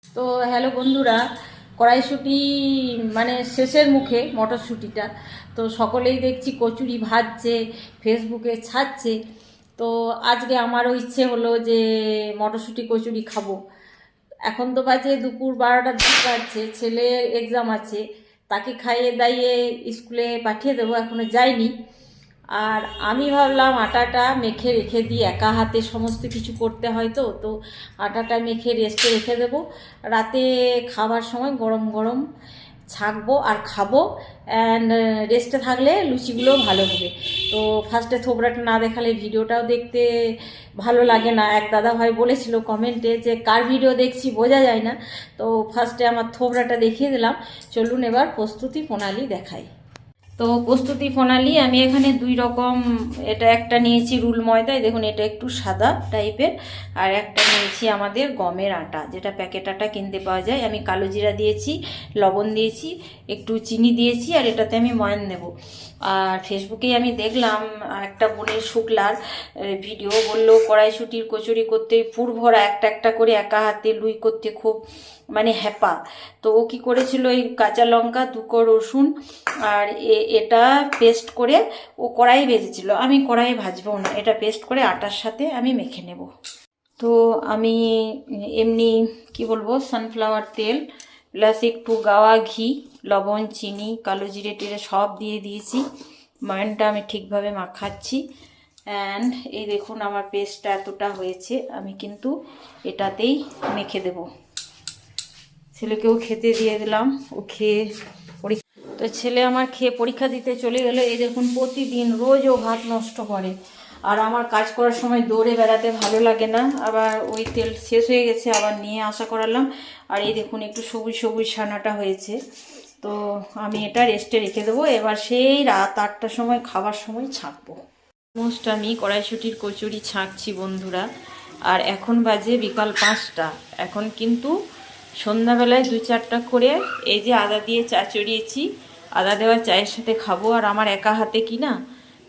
তো হ্যালো বন্ধুরা, কড়াইশুঁটি মানে শেষের মুখে মটরশুঁটিটা। তো সকলেই দেখছি কচুরি ভাজছে, ফেসবুকে ছাড়ছে। তো আজকে আমারও ইচ্ছে হলো যে মটরশুঁটি কচুরি খাবো। এখন তো বাজে দুপুর 12টার দিকে বাজছে, ছেলে এক্সাম আছে, তাকে খাইয়ে দাইয়ে স্কুলে পাঠিয়ে দেবো, এখনো যায়নি। আর আমি ভাবলাম আটাটা মেখে রেখে দিই, একা হাতে সমস্ত কিছু করতে হয়। তো তো আটাটা মেখে রেস্টে রেখে দেবো, রাতে খাবার সময় গরম গরম ছাঁকবো আর খাবো। অ্যান্ড রেস্টে থাকলে লুচিগুলোও ভালো হবে। তো ফার্স্টে থোবড়াটা না দেখালে ভিডিওটাও দেখতে ভালো লাগে না। এক দাদা ভাই বলেছিল কমেন্টে যে কার ভিডিও দেখছি বোঝা যায় না। তো ফার্স্টে আমার থোবড়াটা দেখিয়ে দিলাম। চলুন এবার প্রস্তুতি প্রণালী দেখাই। তো প্রস্তুতি প্রণালী আমি এখানে দুই রকম, এটা একটা নিয়েছি রুল ময়দায়, দেখুন এটা একটু সাদা টাইপের, আর একটা নিয়েছি আমাদের গমের আটা, যেটা প্যাকেট আটা কিনতে পাওয়া যায়। আমি কালো জিরা দিয়েছি, লবণ দিয়েছি, একটু চিনি দিয়েছি, আর এটাতে আমি ময়ান দেব। আর ফেসবুকেই আমি দেখলাম একটা বোনের শুক্লার ভিডিও, বললো কড়াইশুঁটির কচুরি করতে পুর ভরা একটা একটা করে একা হাতে লুই করতে খুব মানে হ্যাপা। তো ও কী করেছিল, এই কাঁচা লঙ্কা, দুটো রসুন আর এটা পেস্ট করে ও কড়াই ভেজেছিল। আমি কড়াই ভাজবো না, এটা পেস্ট করে আটার সাথে আমি মেখে নেব। তো আমি এমনি কি বলবো, সানফ্লাওয়ার তেল প্লাস একটু গাওয়া ঘি, লবণ, চিনি, কালো জিরে টিরে সব দিয়ে দিয়েছি। ময়ানটা আমি ঠিকভাবে মাখাচ্ছি। অ্যান্ড এই দেখুন আমার পেস্টটা এতটা হয়েছে, আমি কিন্তু এটাতেই মেখে দেব। ছেলেকেও খেতে দিয়ে দিলাম, ও খেয়ে তো ছেলে আমার খেয়ে পরীক্ষা দিতে চলে গেলো। এই দেখুন প্রতিদিন রোজ ও ভাত নষ্ট করে, আর আমার কাজ করার সময় দৌড়ে বেড়াতে ভালো লাগে না। আবার ওই তেল শেষ হয়ে গেছে, আবার নিয়ে আসা করালাম। আর এই দেখুন একটু সবুজ সবুজ ছানাটা হয়েছে। তো আমি এটা রেস্টে রেখে দেবো, এবার সেই রাত 8টার সময় খাবার সময় ছাঁকবো। মোস্ট আমি কড়াইশুঁটির কচুরি ছাঁকছি বন্ধুরা, আর এখন বাজে বিকাল 5টা। এখন কিন্তু সন্ধ্যাবেলায় 2-4টা করে এই যে আদা দিয়ে চা চড়িয়েছি, আদা দেওয়া চায়ের সাথে খাবো। আর আমার একা হাতে কি না,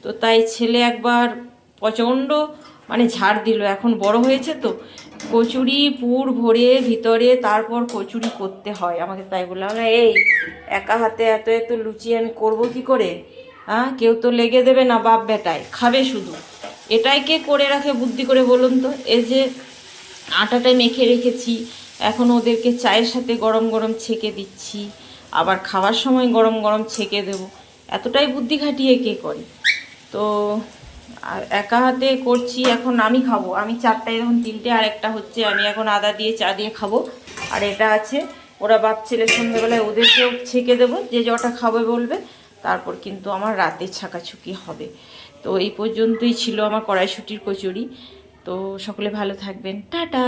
তো তাই ছেলে একবার প্রচণ্ড মানে ঝাড় দিল, এখন বড় হয়েছে তো কচুরি পুর ভরে ভিতরে তারপর কচুরি করতে হয় আমাকে। তাই বললাম এই একা হাতে এত এত লুচি আমি করব কি করে? হ্যাঁ, কেউ তো লেগে দেবে না, বাপ বেটায় খাবে শুধু। এটাই কে করে রাখে বুদ্ধি করে বলুন তো? এই যে আটাটাই মেখে রেখেছি, এখন ওদেরকে চায়ের সাথে গরম গরম ছেঁকে দিচ্ছি, আবার খাওয়ার সময় গরম গরম ছেঁকে দেবো। এতটাই বুদ্ধি খাটিয়ে কে করে? তো আর একা হাতে করছি, এখন আমি খাবো। আমি 4টায়, এখন 3টে, আর একটা হচ্ছে আমি এখন আদা দিয়ে চা দিয়ে খাবো। আর এটা আছে, ওরা বাপ ছেলে সন্ধ্যেবেলায় ওদেরকেও ছেঁকে দেবো, যে যটা খাবে বলবে। তারপর কিন্তু আমার রাতে ছাকাছুকি হবে। তো এই পর্যন্তই ছিল আমার কড়াইশুঁটির কচুরি। তো সকলে ভালো থাকবেন, টাটা।